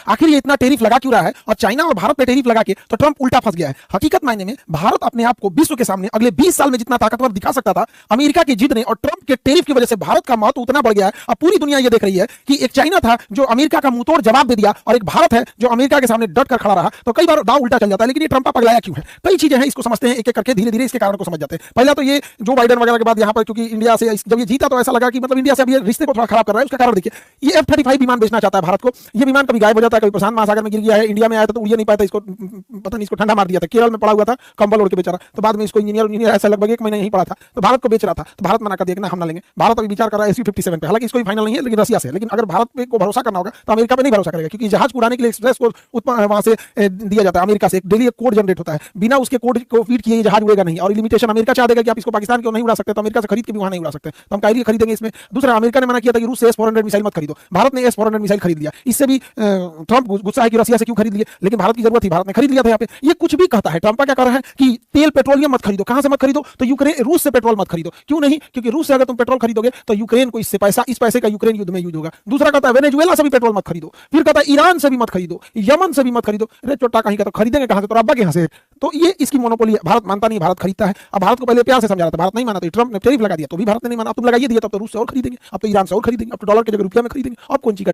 आखिर ये इतना टेरिफ लगा क्यों रहा है और चाइना और भारत पे टेरिफ लगा के तो ट्रंप उल्टा फंस गया है। हकीकत मायने में भारत अपने आप को विश्व के सामने अगले 20 साल में जितना ताकतवर दिखा सकता था, अमेरिका की जिद ने और ट्रंप के टेरिफ की वजह से भारत का महत्व उतना बढ़ गया है। अब पूरी दुनिया ये देख रही है कि एक चाइना था जो अमेरिका का मुंहतोड़ जवाब दे दिया और एक भारत है जो अमेरिका के सामने डट कर खड़ा रहा। तो कई बार दाव उल्टा चल जाता है, लेकिन ये ट्रंप पगलाया क्यों है? कई चीजें हैं, इसको समझते हैं एक एक करके, धीरे धीरे इसके कारण को समझ जाते हैं। पहला तो ये जो बाइडेन वगैरह के बाद यहाँ पर क्योंकि इंडिया से जब ये जीता तो ऐसा लगा कि मतलब इंडिया से अब ये रिश्ते को थोड़ा खराब कर रहा है। उसका कारण देखिए, ये F-35 विमान बेचना चाहता है भारत को। ये विमान कभी गायब हो जाता है, कभी प्रशांत महासागर में गिर गया है, इंडिया में आया था तो उड़ नहीं पाया था, इसको पता नहीं इसको ठंडा मार दिया था, केरल में पड़ा हुआ था कंबल ओढ़ के बेचारा। तो बाद में इसको इंजीनियर ऐसा लगभग 1 महीना यहीं पड़ा था, तो भारत को बेच रहा था। तो भारत मना कर दिया कि ना हम ना लेंगे। भारत अभी विचार कर रहा है SU-57 पे, हालांकि इसको भी फाइनल नहीं है लेकिन रसिया से। लेकिन अगर भारत पे को भरोसा करना होगा तो अमेरिका पे नहीं भरोसा करेगा, क्योंकि जहाज उड़ाने के लिए एक्सप्रेस को वहां से दिया जाता है अमेरिका से, डेली एक कोड जनरेट होता है, बिना उसके कोड को फीड किए जहाज उड़ेगा नहीं। और लिमिटेशन अमेरिका चाह देगा कि आप इसको पाकिस्तान क्यों नहीं उड़ा सकते, तो अमेरिका से खरीद के भी वहां नहीं उड़ा सकते, तो हम कायरी खरीदेंगे इसमें। दूसरा, अमेरिका ने मना किया था कि रूस से S-400 मिसाइल मत खरीदो, भारत ने S-400 मिसाइल खरीद लिया। इससे भी ट्रंप गुस्सा है कि रसिया से क्यों खरीद लिए, लेकिन भारत की जरूरत थी, भारत ने खरीद लिया था। यहाँ पे ये कुछ भी कहता है, ट्रंप का क्या कर रहा है कि तेल पेट्रोलियम मत खरीदो। कहां से मत खरीदो? तो यूक्रेन, रूस से पेट्रोल मत खरीदो। क्यों नहीं? क्योंकि रूस से अगर तुम पेट्रोल खरीदोगे तो यूक्रेन को इससे पैसा, इस पैसे का यूक्रेन युद्ध में यूज होगा। दूसरा कहता है वेनेजुएला से भी पेट्रोल मत खरीदो। फिर कहता है ईरान से भी मत खरीदो, यमन से भी मत खरीदो। अरे चोटा कहीं का, तो खरीदेंगे कहां से? तो रब्बा के यहां से। तो ये इसकी मोनोपोली है, भारत मानता नहीं, भारत खरीदता है। अब भारत को पहले प्यार से समझा रहा था, भारत नहीं माना, तो ट्रंप ने टेरिफ लगा दिया तो भी भारत ने नहीं माना। अब तुम लगाइए दिया, तब तो रूस से और खरीदेंगे, अब तो ईरान से और खरीदेंगे, अब तो डॉलर की जगह रुपया में खरीदेंगे। अब कौन सी